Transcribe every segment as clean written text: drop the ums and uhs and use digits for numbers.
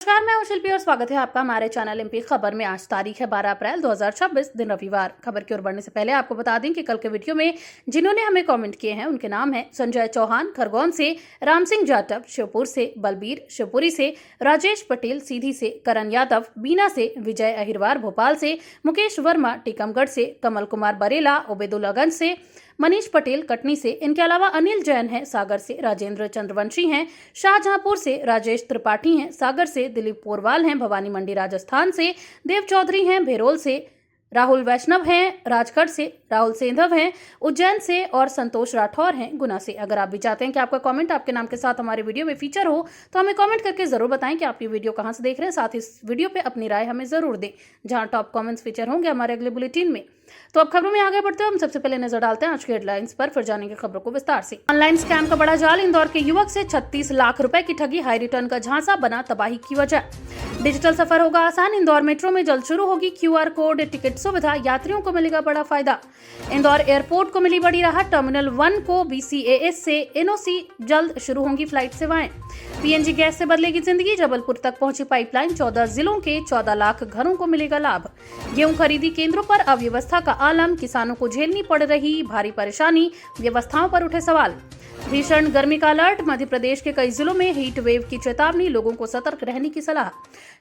नमस्कार, मैं हूं शिल्पी और स्वागत है आपका हमारे चैनल एमपी खबर में। आज तारीख है 12 अप्रैल 2026, दिन रविवार। खबर की ओर बढ़ने से पहले आपको बता दें कि कल के वीडियो में जिन्होंने हमें कमेंट किए हैं उनके नाम हैं संजय चौहान खरगोन से, राम सिंह जाटव शिवपुर से, बलबीर शिवपुरी से, राजेश पटेल सीधी से, करण यादव बीना से, विजय अहिरवार भोपाल से, मुकेश वर्मा टीकमगढ़ से, कमल कुमार बरेला ओबेदुल्लागंज से, मनीष पटेल कटनी से। इनके अलावा अनिल जैन हैं सागर से, राजेंद्र चंद्रवंशी हैं शाहजहांपुर से, राजेश त्रिपाठी हैं सागर से, दिलीप पोरवाल हैं भवानी मंडी राजस्थान से, देव चौधरी हैं भेरोल से, राहुल वैष्णव हैं राजगढ़ से, राहुल सेंधव हैं उज्जैन से और संतोष राठौर हैं गुना से। अगर आप भी चाहते हैं कि आपका कमेंट आपके नाम के साथ हमारे वीडियो में फीचर हो तो हमें कमेंट करके जरूर बताएं कि आप ये वीडियो कहां से देख रहे हैं। साथ ही इस वीडियो पे अपनी राय हमें जरूर दें, जहां टॉप कमेंट्स फीचर होंगे हमारे अगले बुलेटिन में। तो अब खबरों में आगे बढ़ते हैं, हम सबसे पहले नजर डालते हैं आज की हेडलाइंस पर, फिर जानेंगे खबरों को विस्तार से। ऑनलाइन स्कैम का बड़ा जाल, इंदौर के युवक से 36 लाख रुपए की ठगी, हाई रिटर्न का झांसा बना तबाही की वजह। डिजिटल सफर होगा आसान, इंदौर मेट्रो में जल्द शुरू होगी क्यूआर कोड टिकट सुविधा, यात्रियों को मिलेगा बड़ा फायदा। इंदौर एयरपोर्ट को मिली बड़ी राहत, टर्मिनल 1 को बीसीएएस से एनओसी, जल्द शुरू होंगी फ्लाइट सेवाएं। पीएनजी गैस से बदलेगी जिंदगी, जबलपुर तक पहुंची पाइपलाइन, 14 जिलों के 14 लाख घरों को मिलेगा लाभ। गेहूं खरीदी केंद्रों पर अव्यवस्था का आलम, किसानों को झेलनी पड़ रही भारी परेशानी, व्यवस्थाओं पर उठे सवाल। भीषण गर्मी का अलर्ट, मध्य प्रदेश के कई जिलों में हीट वेव की चेतावनी, लोगों को सतर्क रहने की सलाह।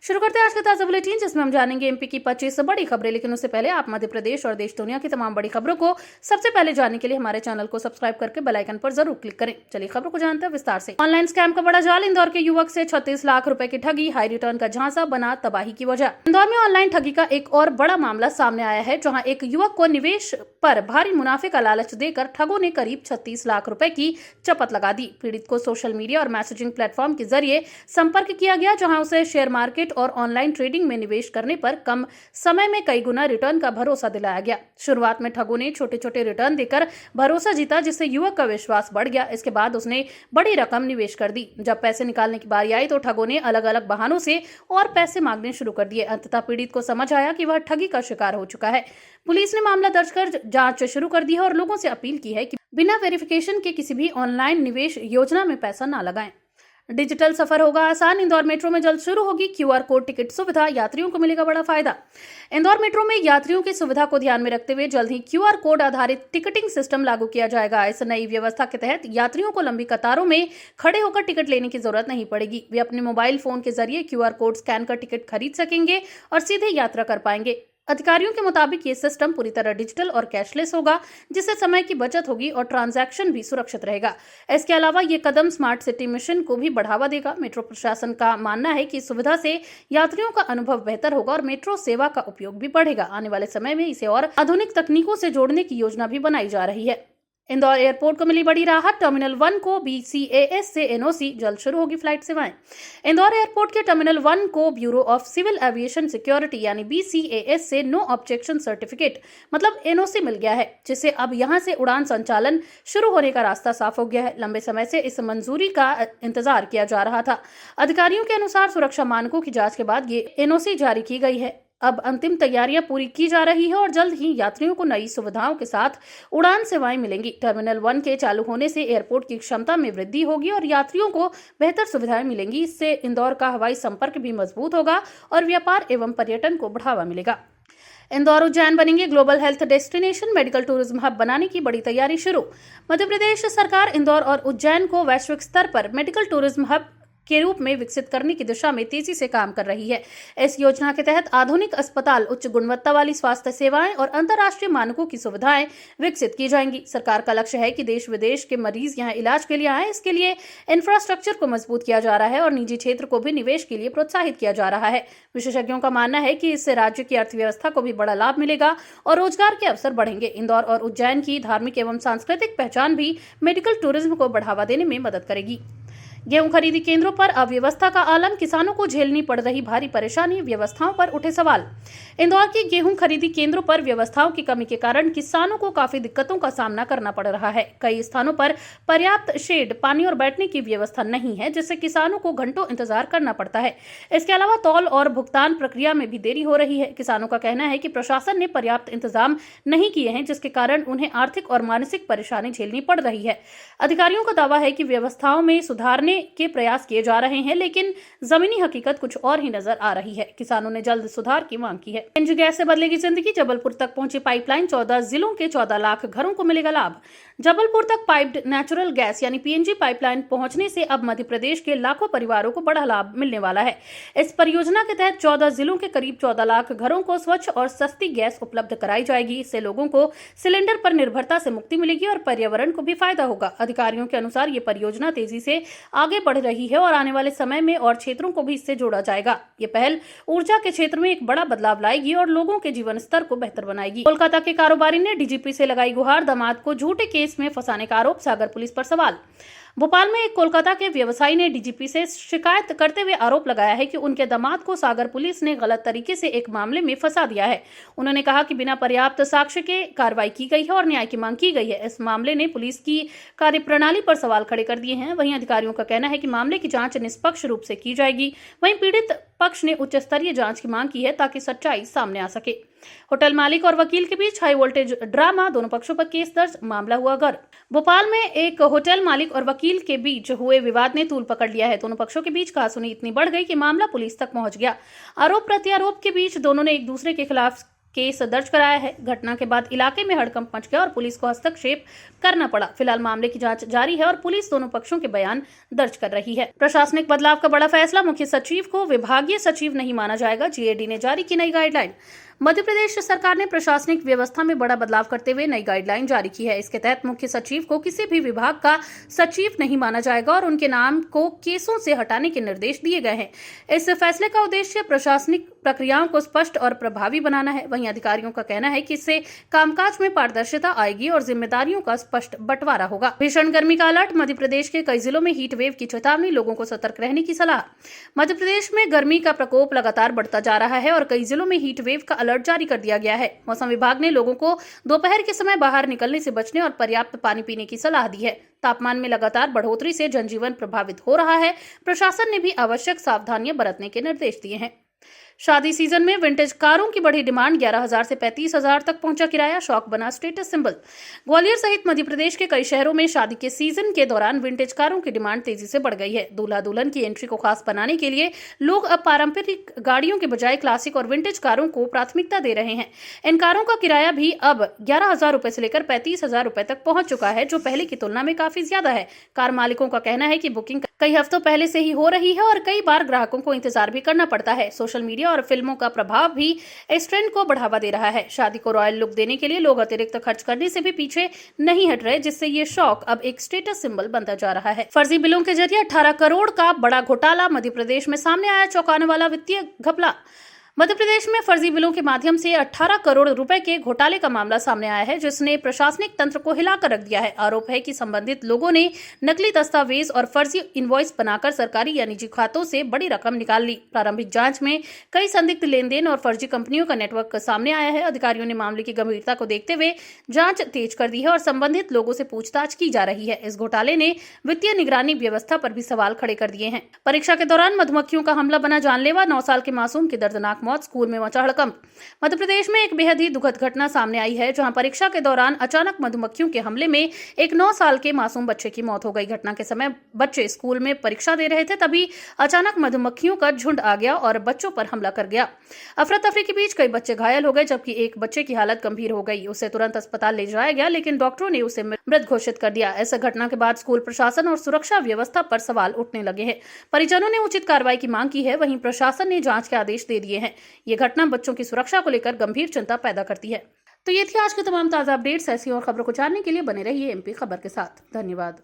शुरू करते हैं आज का ताजा बुलेटिन, जिसमें हम जानेंगे एमपी की 25 बड़ी खबरें। लेकिन उससे पहले आप मध्य प्रदेश और देश दुनिया की तमाम बड़ी खबरों को सबसे पहले जानने के लिए हमारे चैनल को सब्सक्राइब करके बेल आइकन पर जरूर क्लिक करें। चलिए खबरों को जानते हैं विस्तार से। ऑनलाइन स्कैम का बड़ा जाल, इंदौर के युवक से 36 लाख रुपए की ठगी, हाई रिटर्न का झांसा बना तबाही की वजह। इंदौर में ऑनलाइन ठगी का एक और बड़ा मामला सामने आया है, जहाँ एक युवक को निवेश पर भारी मुनाफे का लालच देकर ठगों ने करीब 36 लाख रुपए की चपत लगा दी। पीड़ित को सोशल मीडिया और मैसेजिंग प्लेटफॉर्म के जरिए संपर्क किया गया, जहां उसे शेयर मार्केट और ऑनलाइन ट्रेडिंग में निवेश करने पर कम समय में कई गुना रिटर्न का भरोसा दिलाया गया। शुरुआत में ठगों ने छोटे छोटे रिटर्न देकर भरोसा जीता, जिससे युवक का विश्वास बढ़ गया। इसके बाद उसने बड़ी रकम निवेश कर दी। जब पैसे निकालने की बारी आई तो ठगों ने अलग अलग बहानों से और पैसे मांगने शुरू कर दिए। अंततः पीड़ित को समझ आया कि वह ठगी का शिकार हो चुका है। पुलिस ने मामला दर्ज कर जांच शुरू कर दी है और लोगों से अपील की है कि बिना वेरिफिकेशन के किसी भी ऑनलाइन निवेश योजना में पैसा ना लगाएं। डिजिटल सफर होगा आसान, इंदौर मेट्रो में जल्द शुरू होगी क्यूआर कोड टिकट सुविधा, यात्रियों को मिलेगा बड़ा फायदा। इंदौर मेट्रो में यात्रियों की सुविधा को ध्यान में रखते हुए जल्द ही क्यूआर कोड आधारित टिकटिंग सिस्टम लागू किया जाएगा। इस नई व्यवस्था के तहत यात्रियों को लंबी कतारों में खड़े होकर टिकट लेने की जरूरत नहीं पड़ेगी। वे अपने मोबाइल फोन के जरिए क्यूआर कोड स्कैन कर टिकट खरीद सकेंगे और सीधे यात्रा कर पाएंगे। अधिकारियों के मुताबिक ये सिस्टम पूरी तरह डिजिटल और कैशलेस होगा, जिससे समय की बचत होगी और ट्रांजैक्शन भी सुरक्षित रहेगा। इसके अलावा ये कदम स्मार्ट सिटी मिशन को भी बढ़ावा देगा। मेट्रो प्रशासन का मानना है कि इस सुविधा से यात्रियों का अनुभव बेहतर होगा और मेट्रो सेवा का उपयोग भी बढ़ेगा। आने वाले समय में इसे और आधुनिक तकनीकों से जोड़ने की योजना भी बनाई जा रही है। इंदौर एयरपोर्ट को मिली बड़ी राहत, टर्मिनल 1 को बीसीएएस से एनओसी, जल्द शुरू होगी फ्लाइट सेवाएं। इंदौर एयरपोर्ट के टर्मिनल 1 को bureau of civil aviation security यानी बीसीएएस से नो ऑब्जेक्शन सर्टिफिकेट मतलब एनओसी मिल गया है, जिससे अब यहां से उड़ान संचालन शुरू होने का रास्ता साफ हो गया है। लंबे समय से इस मंजूरी का इंतजार किया जा रहा था। अधिकारियों के अनुसार सुरक्षा मानकों की जांच के बाद ये एनओसी जारी की गई है। अब अंतिम तैयारियां पूरी की जा रही है और जल्द ही यात्रियों को नई सुविधाओं के साथ उड़ान सेवाएं मिलेंगी। टर्मिनल 1 के चालू होने से एयरपोर्ट की क्षमता में वृद्धि होगी और यात्रियों को बेहतर सुविधाएं मिलेंगी। इससे इंदौर का हवाई संपर्क भी मजबूत होगा और व्यापार एवं पर्यटन को बढ़ावा मिलेगा। इंदौर उज्जैन बनेंगे global health destination, medical tourism hub बनाने की बड़ी तैयारी शुरू। मध्य प्रदेश सरकार इंदौर और उज्जैन को वैश्विक स्तर पर मेडिकल टूरिज्म हब के रूप में विकसित करने की दिशा में तेजी से काम कर रही है। इस योजना के तहत आधुनिक अस्पताल, उच्च गुणवत्ता वाली स्वास्थ्य सेवाएं और अंतर्राष्ट्रीय मानकों की सुविधाएं विकसित की जाएंगी। सरकार का लक्ष्य है कि देश विदेश के मरीज यहां इलाज के लिए आए। इसके लिए इंफ्रास्ट्रक्चर को मजबूत किया जा रहा है और निजी क्षेत्र को भी निवेश के लिए प्रोत्साहित किया जा रहा है। विशेषज्ञों का मानना है कि इससे राज्य की अर्थव्यवस्था को भी बड़ा लाभ मिलेगा और रोजगार के अवसर बढ़ेंगे। इंदौर और उज्जैन की धार्मिक एवं सांस्कृतिक पहचान भी मेडिकल टूरिज्म को बढ़ावा देने में मदद करेगी। गेहूं खरीदी केंद्रों पर अव्यवस्था का आलम, किसानों को झेलनी पड़ रही भारी परेशानी, व्यवस्थाओं पर उठे सवाल। इंदौर के गेहूं खरीदी केंद्रों पर व्यवस्थाओं की कमी के कारण किसानों को काफी दिक्कतों का सामना करना पड़ रहा है। कई स्थानों पर पर्याप्त शेड, पानी और बैठने की व्यवस्था नहीं है, जिससे किसानों को घंटों इंतजार करना पड़ता है। इसके अलावा तौल और भुगतान प्रक्रिया में भी देरी हो रही है। किसानों का कहना है कि प्रशासन ने पर्याप्त इंतजाम नहीं किए हैं, जिसके कारण उन्हें आर्थिक और मानसिक परेशानी झेलनी पड़ रही है। अधिकारियों का दावा है कि व्यवस्थाओं में सुधारने के प्रयास किए जा रहे हैं, लेकिन जमीनी हकीकत कुछ और ही नजर आ रही है। किसानों ने जल्द सुधार की मांग की है। एलएनजी गैस से बदलेगी जिंदगी, जबलपुर तक पहुंची पाइपलाइन, 14 जिलों के 14 लाख घरों को मिलेगा लाभ। जबलपुर तक पाइप्ड नेचुरल गैस यानी पीएनजी पाइपलाइन पहुंचने से अब मध्य प्रदेश के लाखों परिवारों को बड़ा लाभ मिलने वाला है। इस परियोजना के तहत 14 जिलों के करीब 14 लाख घरों को स्वच्छ और सस्ती गैस उपलब्ध कराई जाएगी। इससे लोगों को सिलेंडर पर निर्भरता से मुक्ति मिलेगी और पर्यावरण को भी फायदा होगा। अधिकारियों के अनुसार ये परियोजना तेजी से आगे बढ़ रही है और आने वाले समय में और क्षेत्रों को भी इससे जोड़ा जाएगा। ये पहल ऊर्जा के क्षेत्र में एक बड़ा बदलाव लाएगी और लोगों के जीवन स्तर को बेहतर बनाएगी। कोलकाता के कारोबारी ने डीजीपी से लगाई गुहार, दामाद को झूठे केस में फंसाने का आरोप, सागर पुलिस पर सवाल। भोपाल में एक कोलकाता के व्यवसायी ने डीजीपी से शिकायत करते हुए आरोप लगाया है कि उनके दामाद को सागर पुलिस ने गलत तरीके से एक मामले में फंसा दिया है। उन्होंने कहा कि बिना पर्याप्त साक्ष्य के कार्रवाई की गई है और न्याय की मांग की गई है। इस मामले ने पुलिस की कार्यप्रणाली पर सवाल खड़े कर दिए हैं। वहीं अधिकारियों का कहना है कि मामले की जांच निष्पक्ष रूप से की जाएगी। वहीं पीड़ित पक्ष ने उच्च स्तरीय जांच की मांग की है ताकि सच्चाई सामने आ सके। होटल मालिक और वकील के बीच हाई वोल्टेज ड्रामा, दोनों पक्षों पर केस दर्ज, मामला हुआ गर्म। भोपाल में एक होटल मालिक और वकील के बीच हुए विवाद ने तूल पकड़ लिया है। दोनों पक्षों के बीच कहासुनी इतनी बढ़ गई कि मामला पुलिस तक पहुंच गया। आरोप प्रत्यारोप के बीच दोनों ने एक दूसरे के खिलाफ केस दर्ज कराया है। घटना के बाद इलाके में हड़कंप मच गया और पुलिस को हस्तक्षेप करना पड़ा। फिलहाल मामले की जांच जारी है और पुलिस दोनों पक्षों के बयान दर्ज कर रही है। प्रशासनिक बदलाव का बड़ा फैसला, मुख्य सचिव को विभागीय सचिव नहीं माना जाएगा, जीएडी ने जारी की नई गाइडलाइन। मध्य प्रदेश सरकार ने प्रशासनिक व्यवस्था में बड़ा बदलाव करते हुए नई गाइडलाइन जारी की है। इसके तहत मुख्य सचिव को किसी भी विभाग का सचिव नहीं माना जाएगा और उनके नाम को केसों से हटाने के निर्देश दिए गए हैं। इस फैसले का उद्देश्य प्रशासनिक प्रक्रियाओं को स्पष्ट और प्रभावी बनाना है। वहीं अधिकारियों का कहना है कि इससे कामकाज में पारदर्शिता आएगी और जिम्मेदारियों का स्पष्ट बंटवारा होगा। भीषण गर्मी का अलर्ट, मध्य प्रदेश के कई जिलों में हीट वेव की चेतावनी, लोगों को सतर्क रहने की सलाह। मध्य प्रदेश में गर्मी का प्रकोप लगातार बढ़ता जा रहा है और कई जिलों में हीट वेव का अलर्ट जारी कर दिया गया है। मौसम विभाग ने लोगों को दोपहर के समय बाहर निकलने से बचने और पर्याप्त पानी पीने की सलाह दी है। तापमान में लगातार बढ़ोतरी से जनजीवन प्रभावित हो रहा है। प्रशासन ने भी आवश्यक सावधानियां बरतने के निर्देश दिए हैं। शादी सीजन में विंटेज कारों की बढ़ी डिमांड, 11,000 से 35,000 तक पहुंचा किराया, शौक बना स्टेटस सिंबल। ग्वालियर सहित मध्य प्रदेश के कई शहरों में शादी के सीजन के दौरान विंटेज कारों की डिमांड तेजी से बढ़ गई है। दूल्हा दुल्हन की एंट्री को खास बनाने के लिए लोग अब पारंपरिक गाड़ियों के बजाय क्लासिक और विंटेज कारों को प्राथमिकता दे रहे हैं। इन कारों का किराया भी अब 11,000 रुपए से लेकर 35,000 रुपए तक पहुंच चुका है, जो पहले की तुलना में काफी ज्यादा है। कार मालिकों का कहना है कि बुकिंग कई हफ्तों पहले से ही हो रही है और कई बार ग्राहकों को इंतजार भी करना पड़ता है। सोशल मीडिया और फिल्मों का प्रभाव भी इस ट्रेंड को बढ़ावा दे रहा है। शादी को रॉयल लुक देने के लिए लोग अतिरिक्त खर्च करने से भी पीछे नहीं हट रहे, जिससे ये शौक अब एक स्टेटस सिंबल बनता जा रहा है। फर्जी बिलों के जरिए 18 करोड़ का बड़ा घोटाला, मध्य प्रदेश में सामने आया चौंकाने वाला वित्तीय घपला। मध्य प्रदेश में फर्जी बिलों के माध्यम से 18 करोड़ रुपए के घोटाले का मामला सामने आया है, जिसने प्रशासनिक तंत्र को हिलाकर रख दिया है। आरोप है कि संबंधित लोगों ने नकली दस्तावेज और फर्जी इनवॉइस बनाकर सरकारी या निजी खातों से बड़ी रकम निकाल ली। प्रारंभिक जांच में कई संदिग्ध लेनदेन और फर्जी कंपनियों का नेटवर्क सामने आया है। अधिकारियों ने मामले की गंभीरता को देखते हुए जांच तेज कर दी है और संबंधित लोगों से पूछताछ की जा रही है। इस घोटाले ने वित्तीय निगरानी व्यवस्था पर भी सवाल खड़े कर दिए हैं। परीक्षा के दौरान मधुमक्खियों का हमला बना जानलेवा, 9 साल के मासूम की दर्दनाक मौत, स्कूल में मचा हड़कंप। मध्य प्रदेश में एक बेहद ही दुखद घटना सामने आई है, जहां परीक्षा के दौरान अचानक मधुमक्खियों के हमले में एक 9 साल के मासूम बच्चे की मौत हो गई। घटना के समय बच्चे स्कूल में परीक्षा दे रहे थे, तभी अचानक मधुमक्खियों का झुंड आ गया और बच्चों पर हमला कर गया। अफरा तफरी के बीच कई बच्चे घायल हो गए, जबकि एक बच्चे की हालत गंभीर हो गई। उसे तुरंत अस्पताल ले जाया गया, लेकिन डॉक्टरों ने उसे मृत घोषित कर दिया। इस घटना के बाद स्कूल प्रशासन और सुरक्षा व्यवस्था पर सवाल उठने लगे हैं। परिजनों ने उचित कार्रवाई की मांग की है, वहीं प्रशासन ने जांच के आदेश दे दिए हैं। ये घटना बच्चों की सुरक्षा को लेकर गंभीर चिंता पैदा करती है। तो ये थी आज की तमाम ताजा अपडेट्स। ऐसी और खबरों को जानने के लिए बने रहिए एमपी खबर के साथ। धन्यवाद।